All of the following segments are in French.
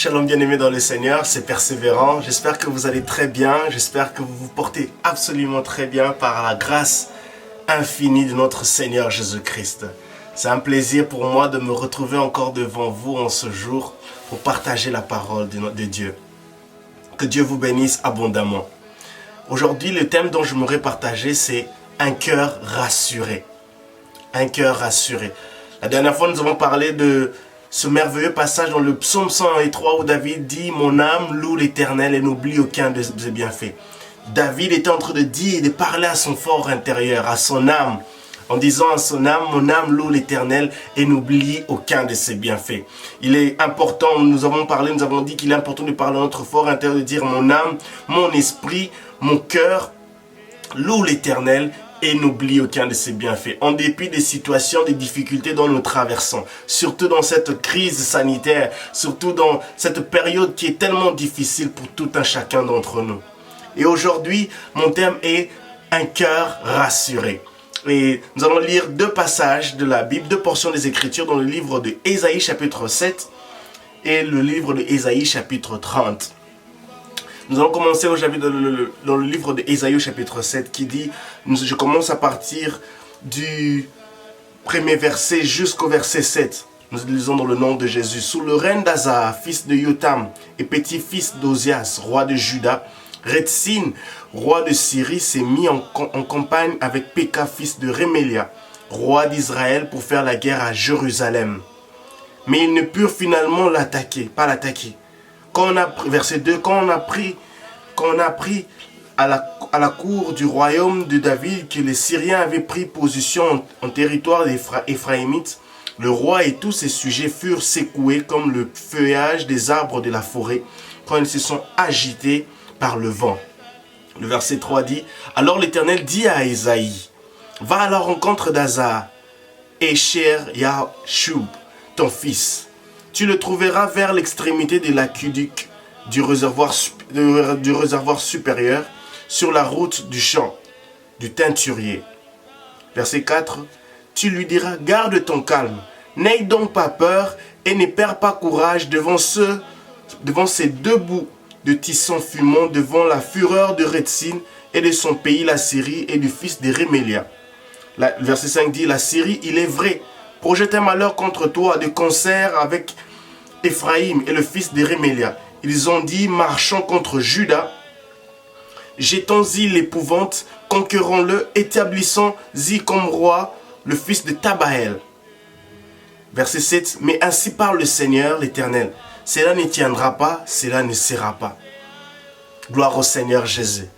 Shalom bien-aimés dans le Seigneur, c'est Persévérant. J'espère que vous allez très bien, j'espère que vous vous portez absolument très bien par la grâce infinie de notre Seigneur Jésus-Christ. C'est un plaisir pour moi de me retrouver encore devant vous en ce jour pour partager la parole de Dieu. Que Dieu vous bénisse abondamment. Aujourd'hui, le thème dont je m'aurais partagé, c'est un cœur rassuré. Un cœur rassuré. La dernière fois, nous avons parlé de ce merveilleux passage dans le psaume 103 où David dit « Mon âme loue l'Éternel et n'oublie aucun de ses bienfaits ». David était en train de dire et de parler à son fort intérieur, à son âme, en disant à son âme « Mon âme loue l'Éternel et n'oublie aucun de ses bienfaits ». Il est important, nous avons dit qu'il est important de parler à notre fort intérieur, de dire « Mon âme, mon esprit, mon cœur loue l'Éternel » et n'oublie aucun de ses bienfaits, en dépit des situations, des difficultés dont nous traversons, surtout dans cette crise sanitaire, surtout dans cette période qui est tellement difficile pour tout un chacun d'entre nous. Et aujourd'hui, mon thème est un cœur rassuré. Et nous allons lire deux passages de la Bible, deux portions des Écritures dans le livre de Ésaïe chapitre 7 et le livre de Ésaïe chapitre 30. Nous allons commencer aujourd'hui dans le livre d'Ésaïe chapitre 7 qui dit, je commence à partir du premier verset jusqu'au verset 7. Nous lisons dans le nom de Jésus. Sous le règne d'Asa, fils de Yotam et petit-fils d'Ozias, roi de Juda, Rétzin, roi de Syrie, s'est mis en campagne avec Péka, fils de Rémélia, roi d'Israël, pour faire la guerre à Jérusalem. Mais ils ne purent finalement pas l'attaquer. Verset 2, quand on a appris à la cour du royaume de David que les Syriens avaient pris position en territoire des Éphraïmites, le roi et tous ses sujets furent secoués comme le feuillage des arbres de la forêt quand ils se sont agités par le vent. Le verset 3 dit, alors l'Éternel dit à Ésaïe, va à la rencontre d'Asa et Shear-Yashub, ton fils. Tu le trouveras vers l'extrémité de l'aqueduc du réservoir supérieur, sur la route du champ, du teinturier. Verset 4. Tu lui diras, garde ton calme, n'aie donc pas peur et ne perds pas courage devant ces deux bouts de tison fumant, devant la fureur de Rétzin et de son pays, la Syrie, et du fils de Rémélia. Verset 5 dit, la Syrie, il est vrai, projette un malheur contre toi de concert avec Éphraïm et le fils de Rémélia. Ils ont dit, marchons contre Juda, jetons-y l'épouvante, conquérons-le, établissons-y comme roi le fils de Tabaël. Verset 7, mais ainsi parle le Seigneur l'Éternel, cela ne tiendra pas, cela ne sera pas. Gloire au Seigneur Jésus.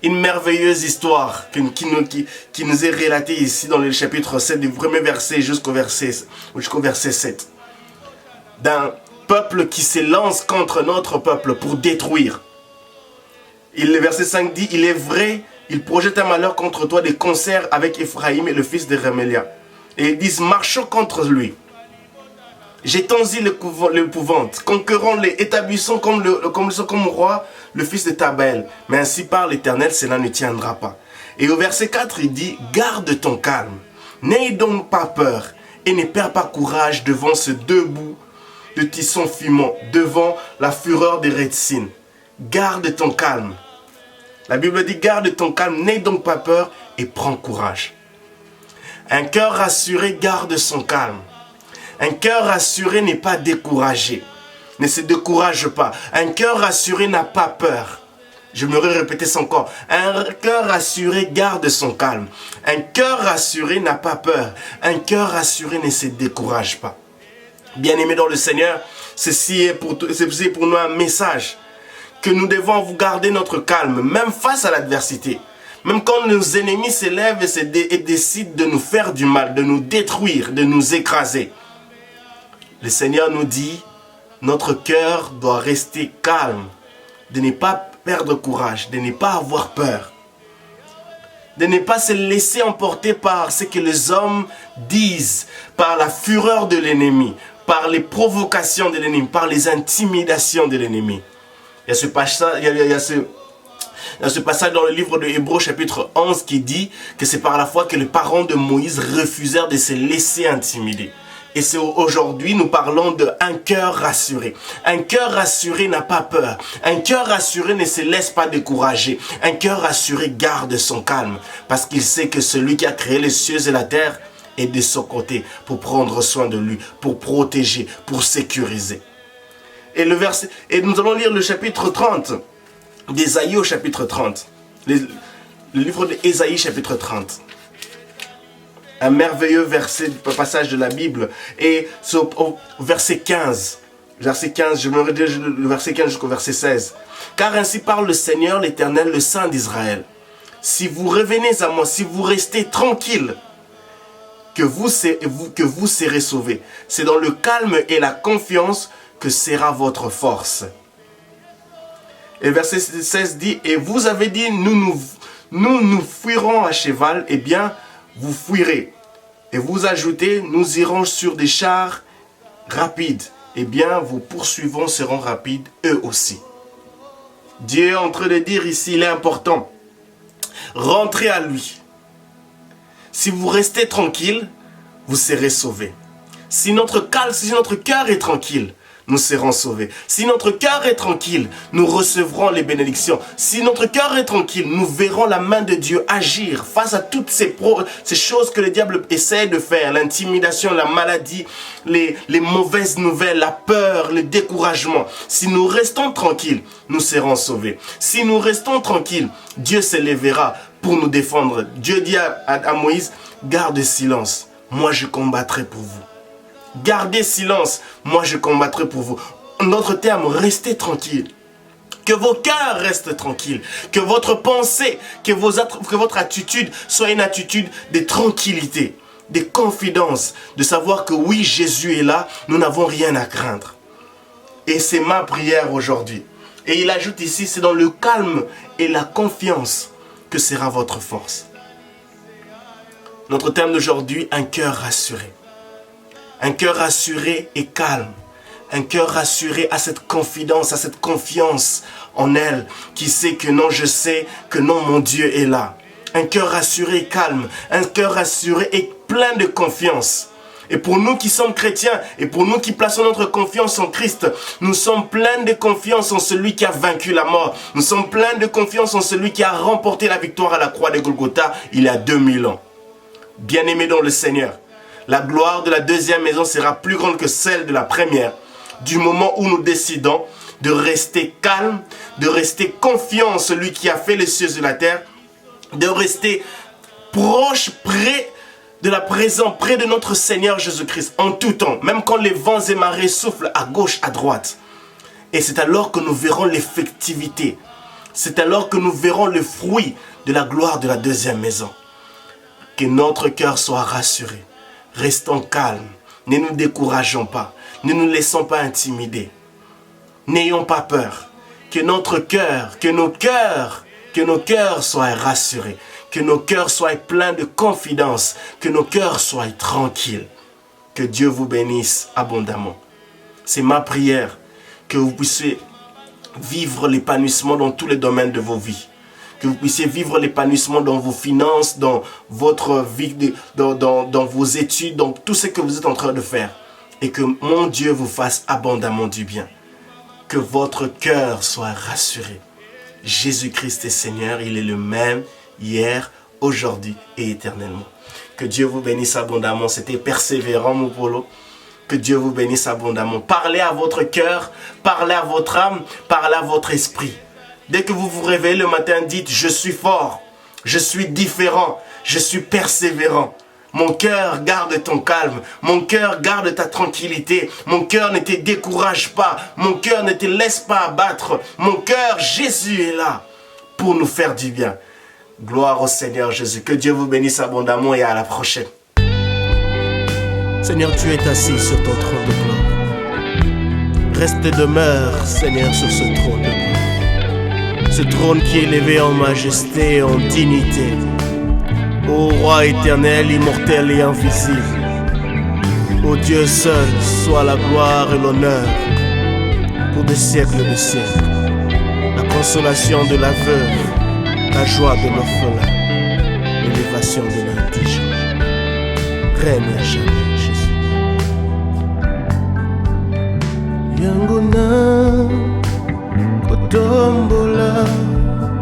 Une merveilleuse histoire qui nous est relatée ici dans le chapitre 7, du premier verset jusqu'au verset 7. D'un peuple qui se lance contre notre peuple pour détruire. Le verset 5 dit, il est vrai, il projette un malheur contre toi de concert avec Éphraïm et le fils de Rémélia. Et ils disent, marchons contre lui. Jetons-y l'épouvante, conquérons-les, établissons comme roi le fils de Tabaël. Mais ainsi parle l'Éternel, cela ne tiendra pas. Et au verset 4, il dit, garde ton calme, n'aie donc pas peur et ne perds pas courage devant ce deux bouts de tisson fumant, devant la fureur de Rétzin. Garde ton calme. La Bible dit, garde ton calme, n'aie donc pas peur et prends courage. Un cœur rassuré garde son calme. Un cœur rassuré n'est pas découragé, ne se décourage pas. Un cœur rassuré n'a pas peur. Je me répéter ça encore. Un cœur rassuré garde son calme. Un cœur rassuré n'a pas peur. Un cœur rassuré ne se décourage pas. Bien-aimés dans le Seigneur, ceci est pour nous un message que nous devons vous garder notre calme, même face à l'adversité. Même quand nos ennemis s'élèvent et décident de nous faire du mal, de nous détruire, de nous écraser. Le Seigneur nous dit, notre cœur doit rester calme, de ne pas perdre courage, de ne pas avoir peur, de ne pas se laisser emporter par ce que les hommes disent, par la fureur de l'ennemi, par les provocations de l'ennemi, par les intimidations de l'ennemi. Il y a ce passage dans le livre de Hébreux chapitre 11 qui dit que c'est par la foi que les parents de Moïse refusèrent de se laisser intimider. Et c'est aujourd'hui, nous parlons d'un cœur rassuré. Un cœur rassuré n'a pas peur. Un cœur rassuré ne se laisse pas décourager. Un cœur rassuré garde son calme parce qu'il sait que celui qui a créé les cieux et la terre est de son côté pour prendre soin de lui, pour protéger, pour sécuriser. Et nous allons lire le chapitre 30 d'Ésaïe au chapitre 30. Le livre d'Ésaïe chapitre 30. Un merveilleux passage de la Bible. Et au verset 15. Verset 15, je me redirige le verset 15 jusqu'au verset 16. Car ainsi parle le Seigneur, l'Éternel, le Saint d'Israël. Si vous revenez à moi, si vous restez tranquille, que vous serez sauvés. C'est dans le calme et la confiance que sera votre force. Et verset 16 dit, et vous avez dit, nous fuirons à cheval, eh bien, vous fuirez. Et vous ajoutez, nous irons sur des chars rapides. Eh bien, vos poursuivants seront rapides, eux aussi. Dieu est en train de dire ici, il est important. Rentrez à lui. Si vous restez tranquille, vous serez sauvés. Si notre cœur est tranquille, nous serons sauvés. Si notre cœur est tranquille, nous recevrons les bénédictions. Si notre cœur est tranquille, nous verrons la main de Dieu agir face à toutes ces choses que le diable essaie de faire. L'intimidation, la maladie, les mauvaises nouvelles, la peur, le découragement. Si nous restons tranquilles, nous serons sauvés. Si nous restons tranquilles, Dieu s'élèvera pour nous défendre. Dieu dit à Moïse, garde silence, moi je combattrai pour vous. Gardez silence, moi je combattrai pour vous. En d'autres termes, restez tranquille. Que vos cœurs restent tranquilles. Que votre pensée, que votre attitude soit une attitude de tranquillité, de confidence, de savoir que oui, Jésus est là, nous n'avons rien à craindre. Et c'est ma prière aujourd'hui. Et il ajoute ici, c'est dans le calme et la confiance que sera votre force. Notre thème d'aujourd'hui, un cœur rassuré. Un cœur rassuré et calme. Un cœur rassuré à cette confidence, à cette confiance en elle, qui sait que non, je sais que non, mon Dieu est là. Un cœur rassuré et calme. Un cœur rassuré et plein de confiance. Et pour nous qui sommes chrétiens, et pour nous qui plaçons notre confiance en Christ, nous sommes pleins de confiance en celui qui a vaincu la mort. Nous sommes pleins de confiance en celui qui a remporté la victoire à la croix de Golgotha il y a 2000 ans. Bien-aimés dans le Seigneur, la gloire de la deuxième maison sera plus grande que celle de la première. Du moment où nous décidons de rester calme, de rester confiant en celui qui a fait les cieux et la terre, de rester proche, près de la présence, près de notre Seigneur Jésus-Christ en tout temps, même quand les vents et marées soufflent à gauche, à droite. Et c'est alors que nous verrons l'effectivité. C'est alors que nous verrons le fruit de la gloire de la deuxième maison. Que notre cœur soit rassuré. Restons calmes, ne nous décourageons pas, ne nous laissons pas intimider. N'ayons pas peur, que nos cœurs soient rassurés, que nos cœurs soient pleins de confidence, que nos cœurs soient tranquilles. Que Dieu vous bénisse abondamment. C'est ma prière, que vous puissiez vivre l'épanouissement dans tous les domaines de vos vies. Que vous puissiez vivre l'épanouissement dans vos finances, dans votre vie, dans vos études, dans tout ce que vous êtes en train de faire. Et que mon Dieu vous fasse abondamment du bien. Que votre cœur soit rassuré. Jésus-Christ est Seigneur, il est le même hier, aujourd'hui et éternellement. Que Dieu vous bénisse abondamment. C'était persévérant, mon polo. Que Dieu vous bénisse abondamment. Parlez à votre cœur, parlez à votre âme, parlez à votre esprit. Dès que vous vous réveillez le matin, dites « Je suis fort, je suis différent, je suis persévérant. Mon cœur garde ton calme, mon cœur garde ta tranquillité, mon cœur ne te décourage pas, mon cœur ne te laisse pas abattre. Mon cœur, Jésus est là pour nous faire du bien. » Gloire au Seigneur Jésus. Que Dieu vous bénisse abondamment et à la prochaine. Seigneur, tu es assis sur ton trône de gloire. Reste et demeure, Seigneur, sur ce trône de gloire. Ce trône qui est élevé en majesté et en dignité. Ô Roi éternel, immortel et invisible. Ô Dieu seul, soit la gloire et l'honneur pour des siècles de siècles. La consolation de la veuve, la joie de l'orphelin, l'élévation de l'indigent. Règne à jamais, Jésus. Yanguna kotombola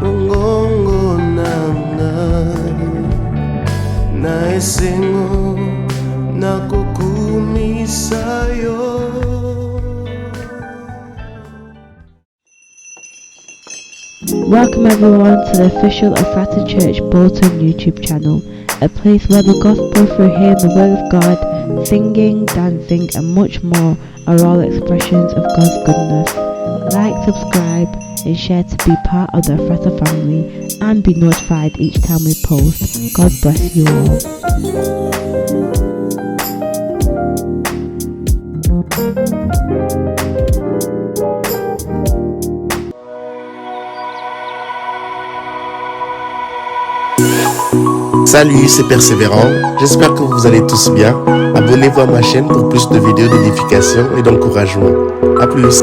mongongo nanga na esengo na kokumisa yo. Welcome everyone to the official Ephrata Church Bolton YouTube channel, a place where the gospel through hearing the word of God, singing, dancing and much more are all expressions of God's goodness. Like, subscribe and share to be part of the Ephrata family and be notified each time we post. God bless you all. Salut, c'est Persévérant. J'espère que vous allez tous bien. Abonnez-vous à ma chaîne pour plus de vidéos d'édification et d'encouragement. A plus.